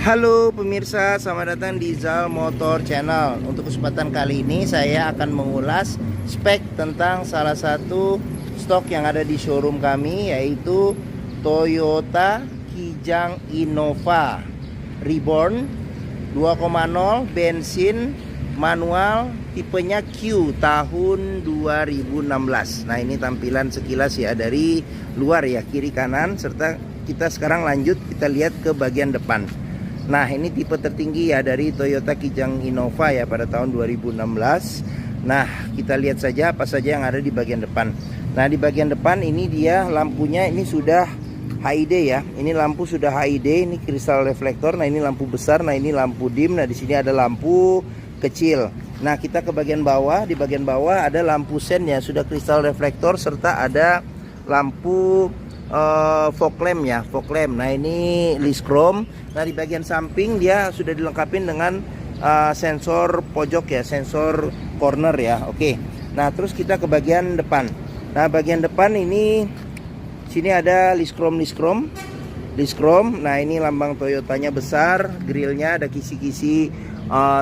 Halo pemirsa, selamat datang di Zal Motor Channel. Untuk kesempatan kali ini saya akan mengulas spek tentang salah satu stok yang ada di showroom kami, yaitu Toyota Kijang Innova Reborn 2.0 bensin manual tipenya Q tahun 2016. Nah, ini tampilan sekilas ya dari luar ya, kiri kanan, serta kita sekarang lanjut kita lihat ke bagian depan. Nah, ini tipe tertinggi ya dari Toyota Kijang Innova ya pada tahun 2016. Nah, kita lihat saja apa saja yang ada di bagian depan. Nah, di bagian depan ini dia lampunya ini sudah HID ya. Ini lampu sudah HID, ini kristal reflektor. Nah, ini lampu besar, nah ini lampu dim. Nah, di sini ada lampu kecil. Nah, kita ke bagian bawah. Di bagian bawah ada lampu sen ya, sudah kristal reflektor serta ada lampu fog lamp ya, fog lamp. Nah, ini list chrome. Nah, di bagian samping dia sudah dilengkapi dengan sensor pojok ya, sensor corner ya. Oke. Nah, terus kita ke bagian depan. Nah, bagian depan ini sini ada list chrome. Nah, ini lambang Toyotanya besar, grillnya ada kisi-kisi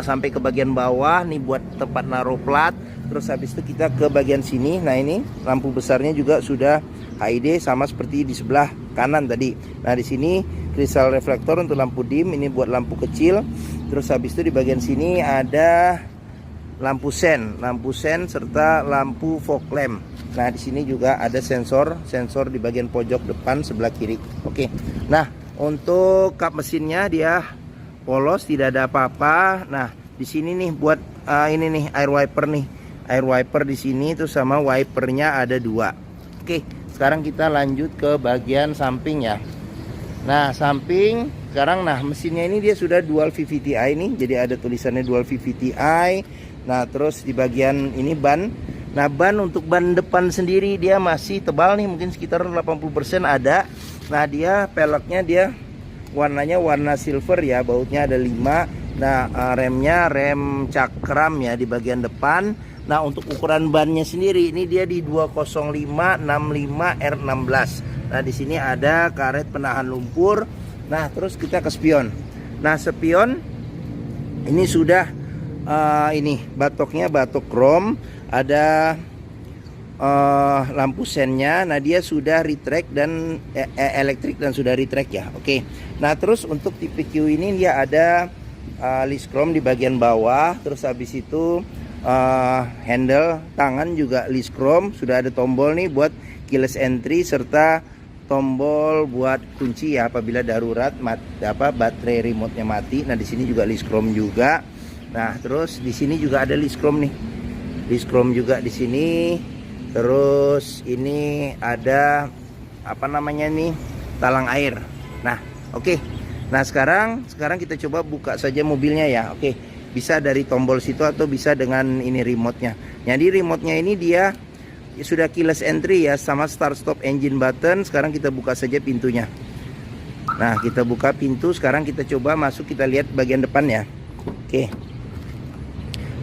sampai ke bagian bawah nih buat tempat naruh plat. Terus habis itu kita ke bagian sini. Nah, ini lampu besarnya juga sudah HID sama seperti di sebelah kanan tadi. Nah, di sini kristal reflektor untuk lampu dim, ini buat lampu kecil. Terus habis itu di bagian sini ada lampu sen serta lampu fog lamp. Nah, di sini juga ada sensor di bagian pojok depan sebelah kiri. Oke. Nah, untuk kap mesinnya dia polos, tidak ada apa-apa. Nah, di sini nih buat ini nih air wiper nih. Air wiper di sini tuh sama wipernya ada dua. Oke, sekarang kita lanjut ke bagian samping ya. Nah, samping sekarang, nah mesinnya ini dia sudah dual VVT-i nih, jadi ada tulisannya dual VVT-i. Nah, terus di bagian ini ban. Nah, ban untuk ban depan sendiri dia masih tebal nih, mungkin sekitar 80% ada. Nah, dia peleknya dia warnanya warna silver ya, bautnya ada 5. Nah, remnya rem cakram ya di bagian depan. Nah, untuk ukuran bannya sendiri ini dia di 205/65 R16. Nah, di sini ada karet penahan lumpur. Nah, terus kita ke spion. Nah, spion ini sudah ini batoknya batok chrome, ada lampu sennya. Nah, dia sudah retract dan elektrik dan sudah retract ya. Oke. Nah, terus untuk tipe Q ini dia ada list chrome di bagian bawah. Terus habis itu handle tangan juga list chrome, sudah ada tombol nih buat keyless entry serta tombol buat kunci ya apabila darurat baterai remote-nya mati. Nah, di sini juga list chrome juga. Nah, terus di sini juga ada list chrome nih. List chrome juga di sini. Terus ini ada apa namanya nih? Talang air. Nah, oke. Nah, sekarang kita coba buka saja mobilnya ya. Oke. Bisa dari tombol situ atau bisa dengan ini remote-nya. Jadi remote-nya ini dia sudah keyless entry ya, sama start stop engine button. Sekarang kita buka saja pintunya. Nah, kita buka pintu. Sekarang kita coba masuk, kita lihat bagian depan ya. Oke.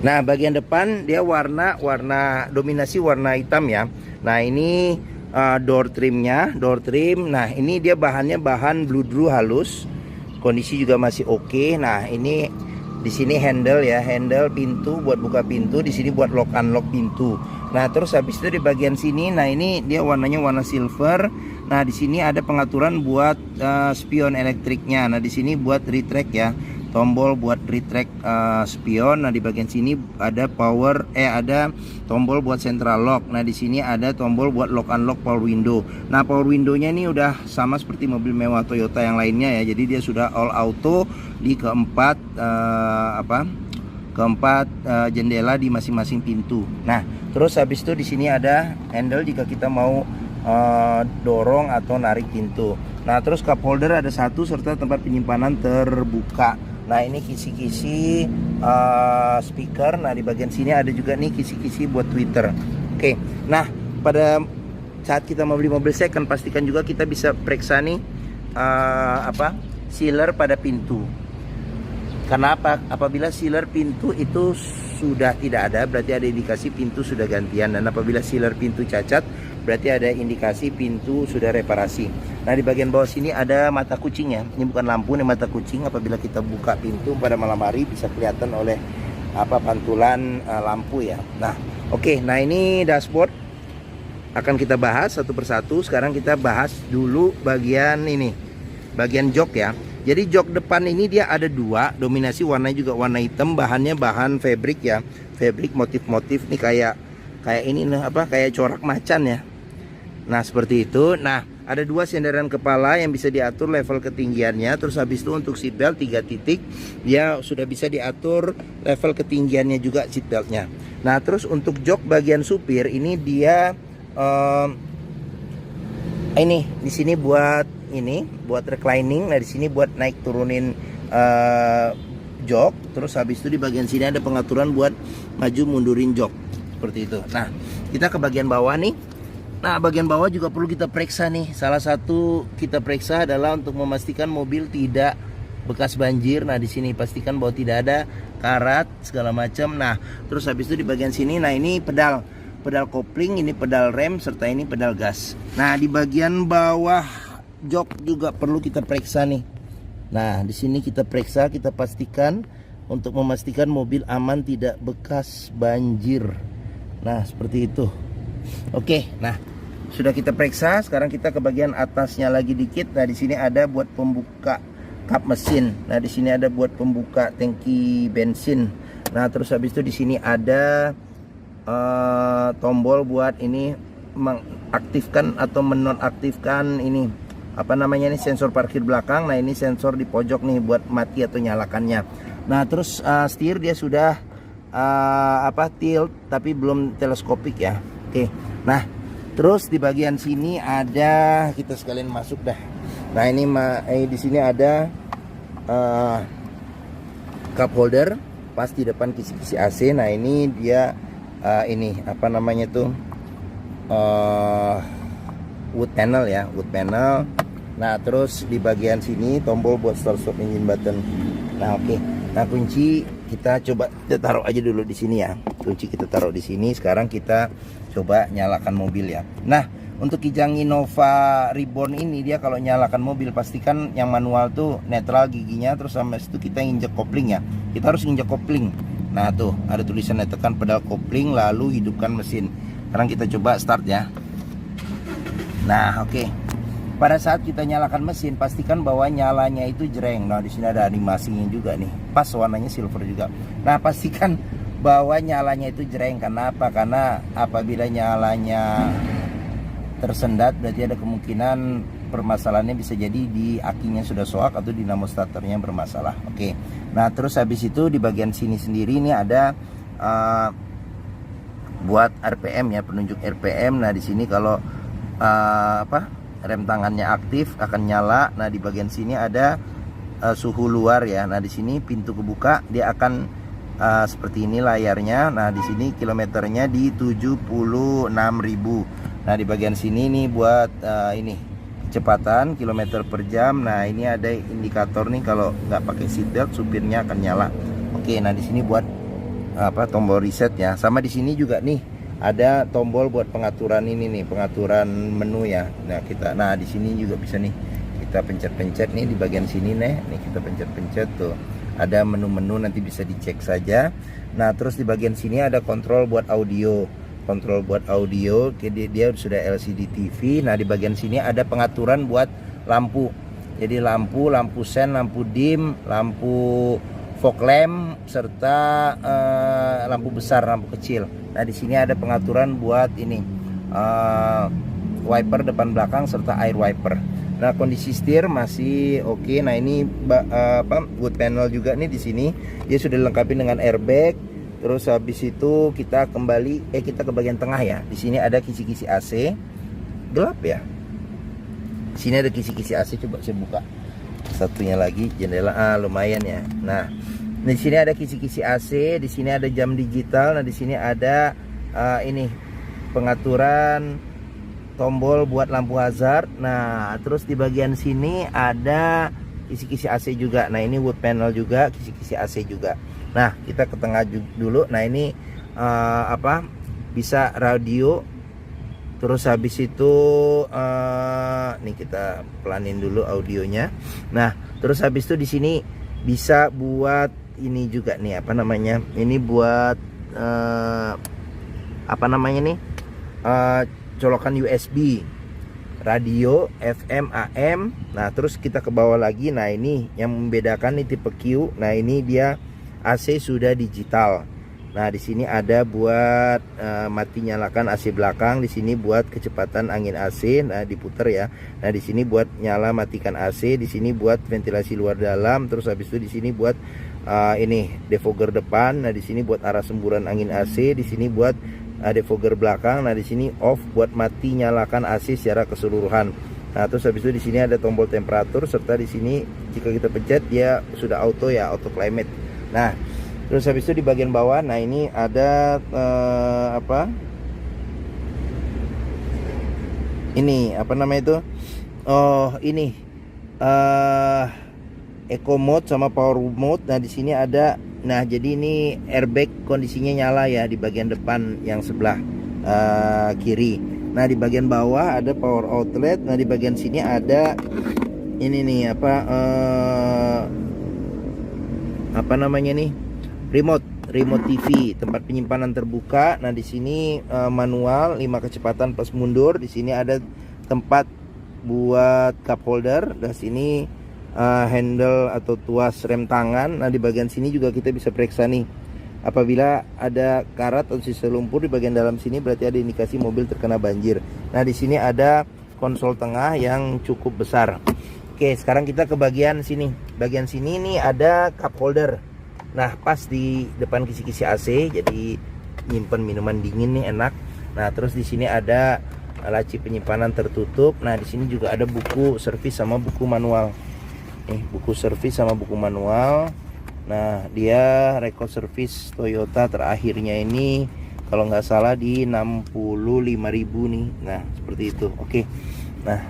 Nah, bagian depan dia warna dominasi warna hitam ya. Nah, ini door trimnya, door trim. Nah, ini dia bahannya bahan bludru halus. Kondisi juga masih oke. Nah, ini di sini handle ya, handle pintu buat buka pintu, di sini buat lock unlock pintu. Nah, terus habis itu di bagian sini, nah ini dia warnanya warna silver. Nah, di sini ada pengaturan buat spion elektriknya. Nah, di sini buat retract ya, tombol buat retract spion. Nah, di bagian sini ada ada tombol buat central lock. Nah, di sini ada tombol buat lock unlock power window. Nah, power window-nya ini udah sama seperti mobil mewah Toyota yang lainnya ya. Jadi dia sudah all auto di keempat jendela di masing-masing pintu. Nah, terus habis itu di sini ada handle jika kita mau dorong atau narik pintu. Nah, terus cup holder ada satu serta tempat penyimpanan terbuka. Nah, ini kisi-kisi speaker. Nah, di bagian sini ada juga nih kisi-kisi buat Twitter. Oke. Nah, pada saat kita mau beli mobil second, pastikan juga kita bisa periksa nih sealer pada pintu. Karena apa? Apabila sealer pintu itu sudah tidak ada, berarti ada indikasi pintu sudah gantian. Dan apabila sealer pintu cacat, berarti ada indikasi pintu sudah reparasi. Nah, di bagian bawah sini ada mata kucing ya. Ini bukan lampu, ini mata kucing. Apabila kita buka pintu pada malam hari bisa kelihatan oleh pantulan lampu ya. Nah, oke. Nah, ini dashboard akan kita bahas satu persatu. Sekarang kita bahas dulu bagian ini, bagian jok ya. Jadi jok depan ini dia ada dua, dominasi warnanya juga warna hitam, bahannya bahan fabric ya, fabric motif-motif nih kayak ini kayak corak macan ya. Nah, seperti itu. Nah, ada dua sandaran kepala yang bisa diatur level ketinggiannya. Terus habis itu untuk seat belt 3 titik dia sudah bisa diatur level ketinggiannya juga seat beltnya. Nah, terus untuk jok bagian supir ini dia ini di sini buat reclining. Nah, di sini buat naik turunin jok. Terus habis itu di bagian sini ada pengaturan buat maju mundurin jok seperti itu. Nah, kita ke bagian bawah nih. Nah, bagian bawah juga perlu kita periksa nih. Salah satu kita periksa adalah untuk memastikan mobil tidak bekas banjir. Nah, di sini pastikan bahwa tidak ada karat segala macam. Nah, terus habis itu di bagian sini, nah ini pedal kopling, ini pedal rem, serta ini pedal gas. Nah, di bagian bawah jok juga perlu kita periksa nih. Nah, di sini kita periksa, kita pastikan untuk memastikan mobil aman tidak bekas banjir. Nah, seperti itu. Oke, nah sudah kita periksa. Sekarang kita ke bagian atasnya lagi dikit. Nah, di sini ada buat pembuka kap mesin. Nah, di sini ada buat pembuka tangki bensin. Nah, terus habis itu di sini ada tombol buat ini mengaktifkan atau menonaktifkan ini ini sensor parkir belakang. Nah, ini sensor di pojok nih buat mati atau nyalakannya. Nah, terus setir dia sudah tilt tapi belum teleskopik ya. Oke. Nah, terus di bagian sini ada, kita sekalian masuk dah. Nah, ini di sini ada cup holder pas di depan kisi-kisi AC. Nah, ini dia wood panel ya, wood panel. Nah, terus di bagian sini tombol buat start stop engine button. Nah, oke. Nah, kunci kita coba taruh aja dulu di sini ya. Kunci kita taruh di sini. Sekarang kita coba nyalakan mobil ya. Nah, untuk Kijang Innova Reborn ini dia kalau nyalakan mobil pastikan yang manual tuh netral giginya, terus sama itu kita injek kopling ya. Kita harus injek kopling. Nah, tuh ada tulisannya, tekan pedal kopling lalu hidupkan mesin. Sekarang kita coba start ya. Nah, oke. Pada saat kita nyalakan mesin pastikan bahwa nyalanya itu jreng. Nah, di sini ada animasinya juga nih. Pas warnanya silver juga. Nah, pastikan bahwa nyalanya itu jreng. Karena apa? Karena apabila nyalanya tersendat berarti ada kemungkinan permasalahannya bisa jadi di akinya sudah soak atau dinamo starternya bermasalah. Oke. Nah, terus habis itu di bagian sini sendiri ini ada buat RPM ya, penunjuk RPM. Nah, di sini kalau rem tangannya aktif akan nyala. Nah, di bagian sini ada suhu luar ya. Nah, di sini pintu kebuka, dia akan seperti ini layarnya. Nah, di sini kilometernya di 76.000. Nah, di bagian sini nih buat kecepatan kilometer per jam. Nah, ini ada indikator nih kalau nggak pakai seatbelt supirnya akan nyala. Oke, nah di sini buat tombol reset ya. Sama di sini juga nih ada tombol buat pengaturan ini nih, pengaturan menu ya. Nah, di sini juga bisa nih kita pencet-pencet nih di bagian sini nih kita pencet-pencet tuh. Ada menu-menu, nanti bisa dicek saja. Nah, terus di bagian sini ada kontrol buat audio. Dia sudah LCD TV. Nah, di bagian sini ada pengaturan buat lampu. Jadi lampu sen, lampu dim, lampu fog lamp, serta lampu besar, lampu kecil. Nah, di sini ada pengaturan buat ini wiper depan belakang serta air wiper. Nah, kondisi setir masih oke. Nah, ini wood panel juga nih di sini. Dia sudah dilengkapi dengan airbag. Terus habis itu kita kita ke bagian tengah ya. Di sini ada kisi-kisi AC. Gelap ya. Di sini ada kisi-kisi AC, coba saya buka. Satunya lagi jendela, lumayan ya. Nah, di sini ada kisi-kisi AC, di sini ada jam digital. Nah, di sini ada pengaturan tombol buat lampu hazard. Nah, terus di bagian sini ada kisi-kisi AC juga. Nah ini wood panel juga, kisi-kisi AC juga. Nah kita ke tengah dulu. Nah ini bisa radio. Terus habis itu nih kita pelanin dulu audionya. Nah terus habis itu di sini bisa buat ini juga nih, apa namanya? Ini buat colokan USB, radio, FM, AM. Nah terus kita ke bawah lagi. Nah ini yang membedakan nih tipe Q. Nah ini dia AC sudah digital. Nah di sini ada buat mati nyalakan AC belakang, di sini buat kecepatan angin AC, nah diputer ya. Nah di sini buat nyala matikan AC, di sini buat ventilasi luar dalam, terus habis itu di sini buat ini defogger depan, nah di sini buat arah semburan angin AC, di sini buat defogger belakang, nah di sini off buat mati nyalakan AC secara keseluruhan. Nah terus habis itu di sini ada tombol temperatur, serta di sini jika kita pencet dia sudah auto ya, auto climate. Nah terus habis itu di bagian bawah, nah ini ada ini apa namanya itu? Oh ini eco mode sama power mode. Nah di sini ada, nah jadi ini airbag kondisinya nyala ya di bagian depan yang sebelah kiri. Nah di bagian bawah ada power outlet. Nah di bagian sini ada ini nih apa namanya nih? Remote TV, tempat penyimpanan terbuka. Nah di sini manual 5 kecepatan plus mundur. Di sini ada tempat buat cup holder. Dan sini handle atau tuas rem tangan. Nah di bagian sini juga kita bisa periksa nih, apabila ada karat atau sisa lumpur di bagian dalam sini berarti ada indikasi mobil terkena banjir. Nah di sini ada konsol tengah yang cukup besar. Oke, sekarang kita ke bagian sini. Bagian sini nih ada cup holder. Nah pas di depan kisi-kisi AC, jadi nyimpen minuman dingin nih enak. Nah terus di sini ada laci penyimpanan tertutup. Nah di sini juga ada buku servis sama buku manual. Nih buku servis sama buku manual. Nah dia rekod servis Toyota terakhirnya ini kalau nggak salah di 65.000 nih. Nah seperti itu. Oke. Nah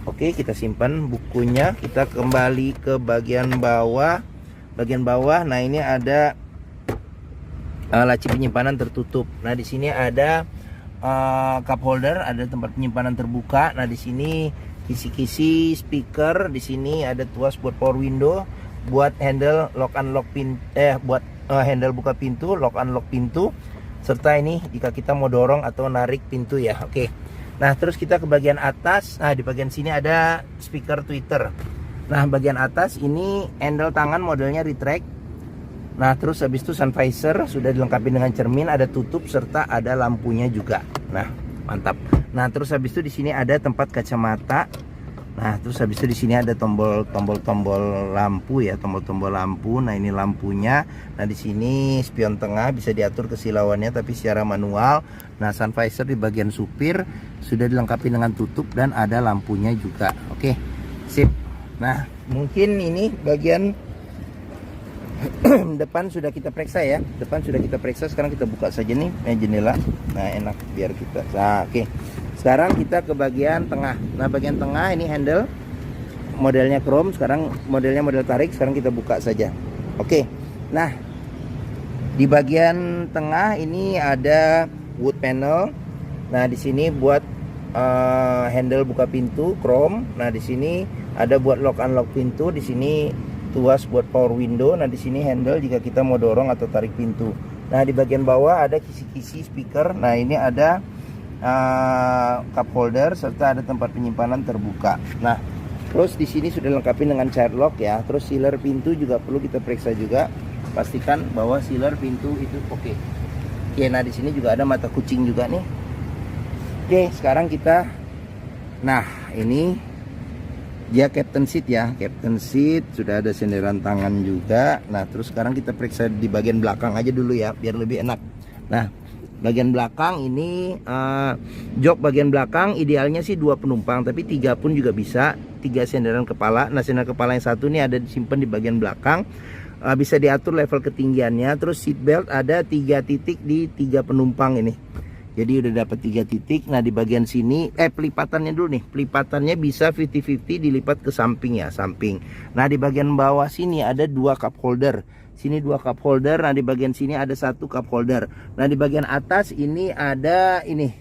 oke, kita simpan bukunya. Kita kembali ke bagian bawah. Nah ini ada laci penyimpanan tertutup. Nah di sini ada cup holder, ada tempat penyimpanan terbuka. Nah di sini kisi-kisi speaker. Di sini ada tuas buat power window, buat handle lock unlock buat handle buka pintu, lock unlock pintu, serta ini jika kita mau dorong atau narik pintu ya. Oke. Nah terus kita ke bagian atas. Nah di bagian sini ada speaker Twitter. Nah bagian atas ini handle tangan modelnya retract. Nah terus habis itu sun visor sudah dilengkapi dengan cermin, ada tutup serta ada lampunya juga. Nah mantap. Nah terus habis itu di sini ada tempat kacamata. Nah terus habis itu di sini ada tombol lampu ya, tombol lampu. Nah ini lampunya. Nah di sini spion tengah bisa diatur kesilauannya tapi secara manual. Nah sun visor di bagian supir sudah dilengkapi dengan tutup dan ada lampunya juga. Oke, sip. Nah mungkin ini bagian depan sudah kita periksa ya. Depan sudah kita periksa. Sekarang kita buka saja nih jendela. Nah enak biar kita. Nah oke. Sekarang kita ke bagian tengah. Nah bagian tengah ini handle modelnya chrome. Sekarang modelnya model tarik. Sekarang kita buka saja. Oke. Nah di bagian tengah ini ada wood panel. Nah di sini buat handle buka pintu chrome. Nah di sini ada buat lock unlock pintu. Di sini tuas buat power window. Nah di sini handle jika kita mau dorong atau tarik pintu. Nah di bagian bawah ada kisi-kisi speaker. Nah ini ada cup holder serta ada tempat penyimpanan terbuka. Nah terus di sini sudah lengkapi dengan child lock ya. Terus sealer pintu juga perlu kita periksa juga. Pastikan bahwa sealer pintu itu oke. Oke, nah di sini juga ada mata kucing juga nih. Oke, sekarang kita, nah ini dia captain seat ya, captain seat sudah ada senderan tangan juga. Nah terus sekarang kita periksa di bagian belakang aja dulu ya biar lebih enak. Nah bagian belakang ini jok bagian belakang idealnya sih 2 penumpang, tapi 3 pun juga bisa. 3 senderan kepala. Nah senderan kepala yang satu ini ada disimpan di bagian belakang, bisa diatur level ketinggiannya. Terus seat belt ada 3 titik di 3 penumpang ini. Jadi udah dapat 3 titik. Nah di bagian sini pelipatannya dulu nih. Pelipatannya bisa 50-50 dilipat ke samping ya, samping. Nah di bagian bawah sini ada 2 cup holder. Sini 2 cup holder. Nah di bagian sini ada 1 cup holder. Nah di bagian atas ini ada ini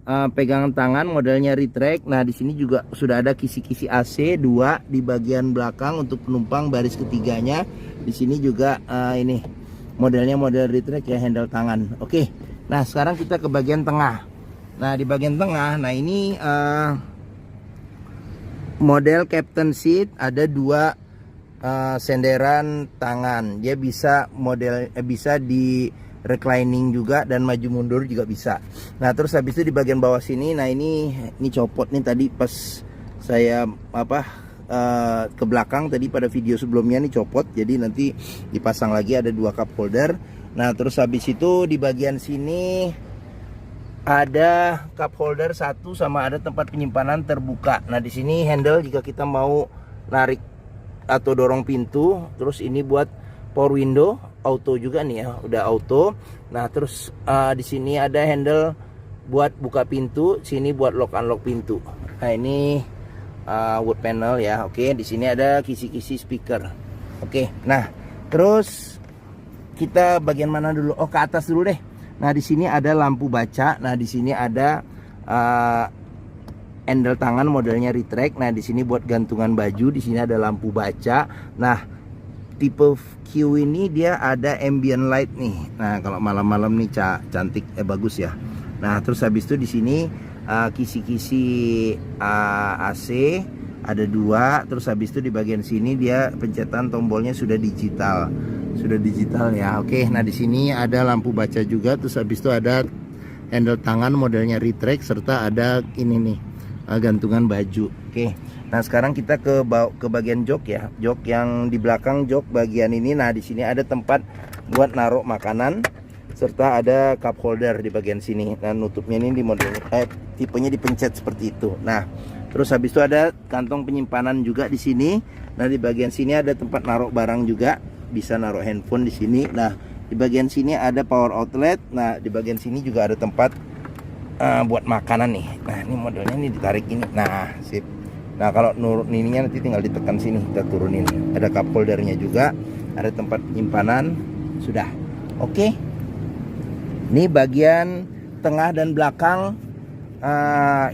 pegangan tangan modelnya retract. Nah di sini juga sudah ada kisi-kisi AC 2 di bagian belakang untuk penumpang baris ketiganya. Di sini juga ini modelnya model retract ya, handle tangan. Oke. Nah sekarang kita ke bagian tengah. Nah di bagian tengah, nah ini model captain seat, ada 2 senderan tangan. Dia bisa bisa di reclining juga dan maju mundur juga bisa. Nah terus habis itu di bagian bawah sini, nah ini copot nih tadi pas saya ke belakang tadi pada video sebelumnya nih copot. Jadi nanti dipasang lagi, ada 2 cup holder. Nah terus habis itu di bagian sini ada cup holder 1 sama ada tempat penyimpanan terbuka. Nah di sini handle jika kita mau narik atau dorong pintu. Terus ini buat power window, auto juga nih ya, udah auto. Nah terus di sini ada handle buat buka pintu, sini buat lock unlock pintu. Nah ini wood panel ya. Oke, di sini ada kisi-kisi speaker. Oke, nah terus kita bagian mana dulu? Oh, ke atas dulu deh. Nah, di sini ada lampu baca. Nah, di sini ada handle tangan modelnya retract. Nah, di sini buat gantungan baju. Di sini ada lampu baca. Nah, tipe Q ini dia ada ambient light nih. Nah, kalau malam-malam nih cantik, bagus ya. Nah, terus habis itu di sini kisi-kisi AC ada 2. Terus habis itu di bagian sini dia pencetan tombolnya sudah digital ya. Oke, nah di sini ada lampu baca juga. Terus habis itu ada handle tangan modelnya retract serta ada ini nih gantungan baju. Oke, nah sekarang kita ke bagian jok ya, jok yang di belakang jok bagian ini. Nah di sini ada tempat buat naruh makanan serta ada cup holder di bagian sini. Nah nutupnya ini di model tipenya dipencet seperti itu. Nah terus habis itu ada kantong penyimpanan juga di sini. Nah di bagian sini ada tempat naruh barang juga, bisa naruh handphone di sini. Nah di bagian sini ada power outlet. Nah di bagian sini juga ada tempat buat makanan nih. Nah ini modelnya ini ditarik ini. Nah sip. Nah kalau nurut ininya nanti tinggal ditekan sini, kita turunin. Ada cup holdernya juga, ada tempat penyimpanan. Sudah. Oke. Ini bagian tengah dan belakang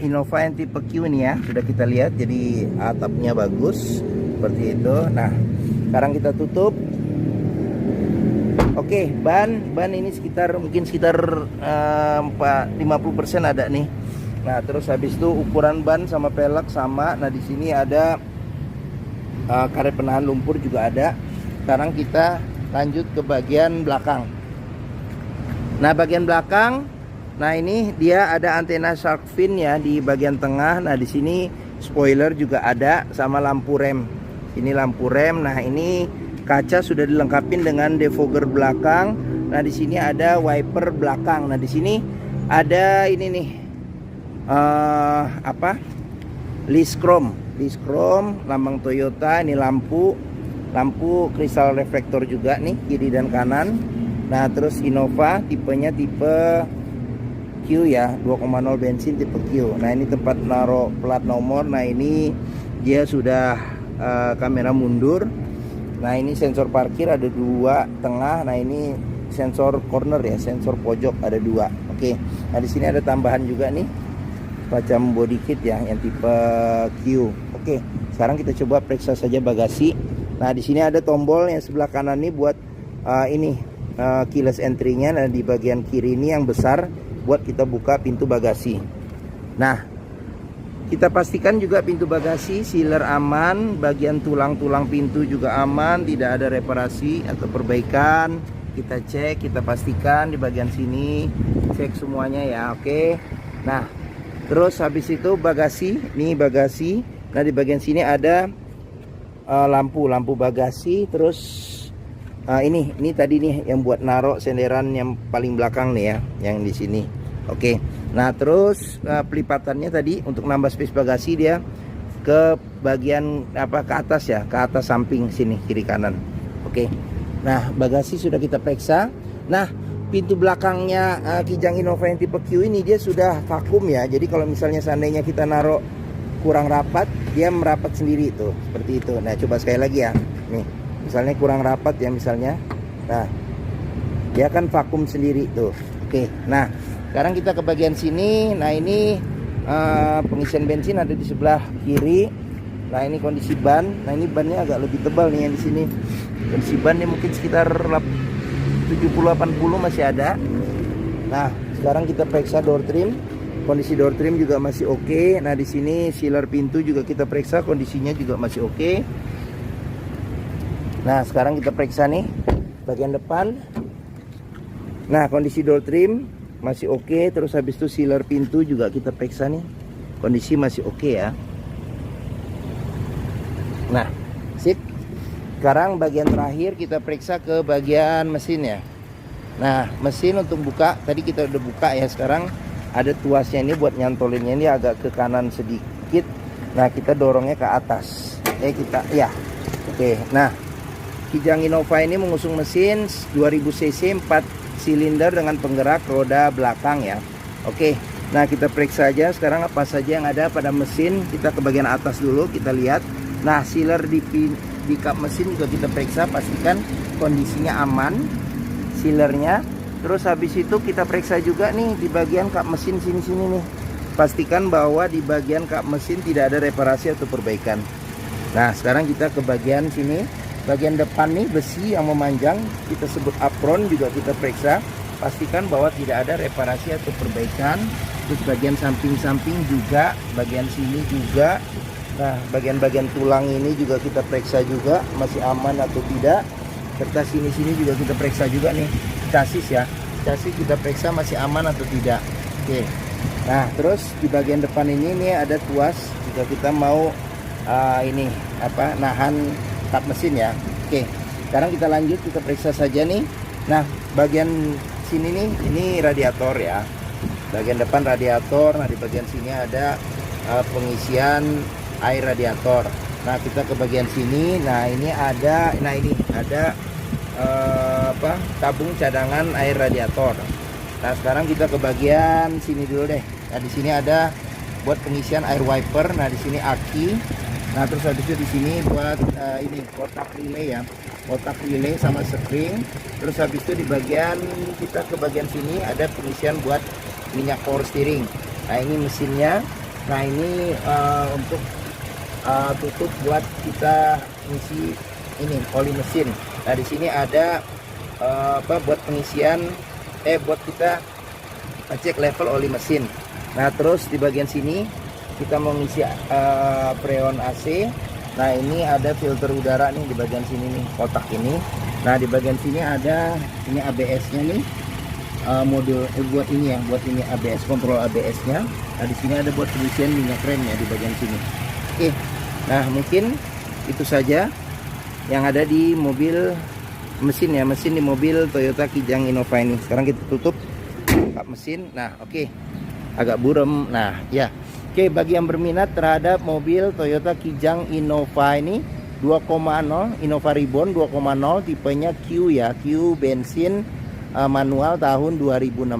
Innova yang tipe Q ini ya, sudah kita lihat. Jadi atapnya bagus seperti itu. Nah sekarang kita tutup. Oke, ban ini mungkin sekitar 50% ada nih. Nah terus habis itu ukuran ban sama pelek sama. Nah di sini ada karet penahan lumpur juga ada. Sekarang kita lanjut ke bagian belakang. Nah bagian belakang, nah ini dia ada antena shark fin ya di bagian tengah. Nah di sini spoiler juga ada sama lampu rem. Ini lampu rem. Nah ini kaca sudah dilengkapi dengan defogger belakang. Nah di sini ada wiper belakang. Nah di sini ada ini nih list chrome lambang Toyota. Ini lampu kristal reflektor juga nih kiri dan kanan. Nah terus Innova tipenya tipe Q ya, 2,0 bensin tipe Q. Nah ini tempat naruh plat nomor. Nah ini dia sudah kamera mundur. Nah ini sensor parkir ada 2 tengah. Nah ini sensor corner ya, sensor pojok ada 2. Oke. Nah di sini ada tambahan juga nih macam body kit ya yang tipe Q. Oke. Sekarang kita coba periksa saja bagasi. Nah di sini ada tombol yang sebelah kanan nih buat keyless entry-nya. Nah di bagian kiri ini yang besar buat kita buka pintu bagasi. Nah kita pastikan juga pintu bagasi sealer aman, bagian tulang-tulang pintu juga aman, tidak ada reparasi atau perbaikan. Kita cek, kita pastikan di bagian sini, cek semuanya ya. Oke. Nah terus habis itu bagasi, nih bagasi. Nah di bagian sini ada lampu bagasi. Terus ini tadi nih yang buat naruh senderan yang paling belakang nih ya, yang di sini. Oke. Nah terus pelipatannya tadi untuk nambah space bagasi dia ke bagian ke atas ya, ke atas samping sini kiri kanan. Oke. Nah bagasi sudah kita periksa. Nah pintu belakangnya Kijang Innova yang tipe Q ini dia sudah vakum ya. Jadi kalau misalnya seandainya kita naruh kurang rapat, dia merapat sendiri tuh, seperti itu. Nah, coba sekali lagi ya. Nih, misalnya kurang rapat ya misalnya. Nah, dia kan vakum sendiri tuh. Oke. Nah, sekarang kita ke bagian sini. Nah, ini pengisian bensin ada di sebelah kiri. Nah, ini kondisi ban. Nah, ini bannya agak lebih tebal nih yang di sini. Kondisi ban ini mungkin sekitar 70-80 masih ada. Nah, sekarang kita periksa door trim. Kondisi door trim juga masih oke. Nah, di sini sealer pintu juga kita periksa, kondisinya juga masih oke. Nah, sekarang kita periksa nih bagian depan. Nah, kondisi door trim masih oke. Terus habis itu sealer pintu juga kita periksa nih, kondisi masih oke ya. Nah, sip. Sekarang bagian terakhir kita periksa ke bagian mesin ya. Nah, mesin untuk buka tadi kita udah buka ya. Sekarang ada tuasnya ini buat nyantolinnya, ini agak ke kanan sedikit. Nah, kita dorongnya ke atas. Oke. Nah, Kijang Innova ini mengusung mesin 2000 cc 4 silinder dengan penggerak roda belakang ya. Oke. Nah, kita periksa aja sekarang apa saja yang ada pada mesin. Kita ke bagian atas dulu, kita lihat. Nah, sealer di kap mesin juga kita periksa, pastikan kondisinya aman sealernya. Terus habis itu kita periksa juga nih di bagian kap mesin sini nih, pastikan bahwa di bagian kap mesin tidak ada reparasi atau perbaikan. Nah, sekarang kita ke bagian sini, bagian depan nih besi yang memanjang, kita sebut apron, juga kita periksa, pastikan bahwa tidak ada reparasi atau perbaikan. Terus bagian samping-samping juga, bagian sini juga. Nah, bagian-bagian tulang ini juga kita periksa juga masih aman atau tidak. Serta sini-sini juga kita periksa juga nih, chassis ya. Chassis kita periksa masih aman atau tidak. Oke. Nah, terus di bagian depan ini nih ada tuas jika kita mau nahan kap mesin ya. Oke. Sekarang kita lanjut, kita periksa saja nih. Nah, bagian sini nih, ini radiator ya. Bagian depan radiator. Nah, di bagian sini ada pengisian air radiator. Nah, kita ke bagian sini. Nah, ini ada tabung cadangan air radiator. Nah, sekarang kita ke bagian sini dulu deh. Nah, di sini ada buat pengisian air wiper. Nah, di sini aki. Nah, terus habis itu di sini buat kotak relay ya. Kotak relay sama spring. Terus habis itu di bagian kita ke bagian sini ada pengisian buat minyak power steering. Nah, ini mesinnya. Nah, ini untuk tutup buat kita ngisi ini oli mesin. Nah, di sini ada buat pengisian buat kita cek level oli mesin. Nah, terus di bagian sini kita mau ngisi freon AC. Nah, ini ada filter udara nih di bagian sini nih, kotak ini. Nah, di bagian sini ada ini ABS-nya nih. Modul buat ini ABS, kontrol ABS-nya. Nah, di sini ada buat pengisian minyak rem ya di bagian sini. Oke. Nah, mungkin itu saja yang ada di mobil mesin ya, mesin di mobil Toyota Kijang Innova ini. Sekarang kita tutup kap mesin. Nah, oke. Agak buram. Nah, ya. Oke, bagi yang berminat terhadap mobil Toyota Kijang Innova ini 2.0 Innova Reborn 2.0 tipenya Q ya, Q bensin manual tahun 2016.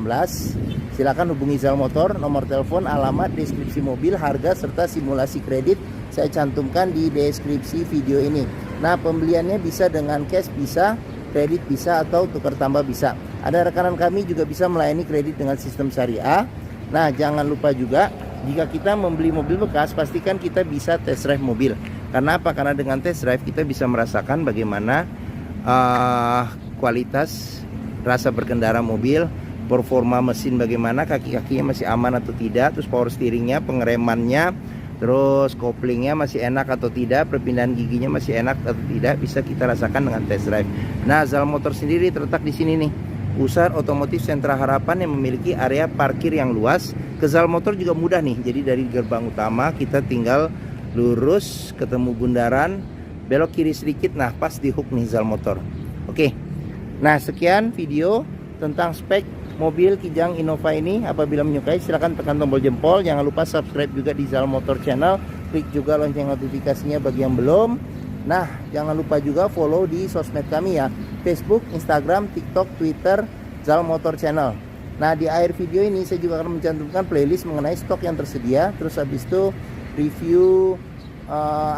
Silakan hubungi Zal Motor, nomor telepon, alamat, deskripsi mobil, harga serta simulasi kredit saya cantumkan di deskripsi video ini. Nah, pembeliannya bisa dengan cash, bisa kredit, bisa atau tukar tambah bisa. Ada rekanan kami juga bisa melayani kredit dengan sistem syariah. Nah, jangan lupa juga jika kita membeli mobil bekas, pastikan kita bisa test drive mobil. Karena apa? Karena dengan test drive kita bisa merasakan bagaimana kualitas rasa berkendara mobil, performa mesin bagaimana, kaki-kakinya masih aman atau tidak, terus power steeringnya, pengeremannya, terus koplingnya masih enak atau tidak, perpindahan giginya masih enak atau tidak, bisa kita rasakan dengan test drive. Nah, Zal Motor sendiri terletak di sini nih, Pusat Otomotif Sentra Harapan yang memiliki area parkir yang luas. Ke Zal Motor juga mudah nih, jadi dari gerbang utama kita tinggal lurus ketemu bundaran, belok kiri sedikit, nah pas di hook nih Zal Motor. Oke. Nah, sekian video tentang spek mobil Kijang Innova ini. Apabila menyukai silahkan tekan tombol jempol. Jangan lupa subscribe juga di Zal Motor Channel. Klik juga lonceng notifikasinya bagi yang belum. Nah, jangan lupa juga follow di sosmed kami ya, Facebook, Instagram, TikTok, Twitter, Zal Motor Channel. Nah, di akhir video ini saya juga akan mencantumkan playlist mengenai stok yang tersedia, terus habis itu review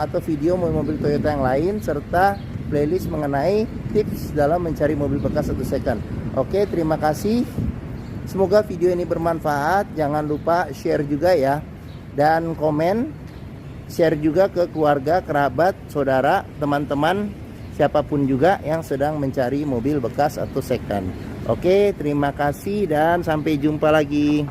atau video mobil Toyota yang lain, serta playlist mengenai tips dalam mencari mobil bekas atau second. Oke, terima kasih. Semoga video ini bermanfaat. Jangan lupa share juga ya, dan komen, share juga ke keluarga, kerabat, saudara, teman-teman, siapapun juga yang sedang mencari mobil bekas atau second. Oke, terima kasih dan sampai jumpa lagi.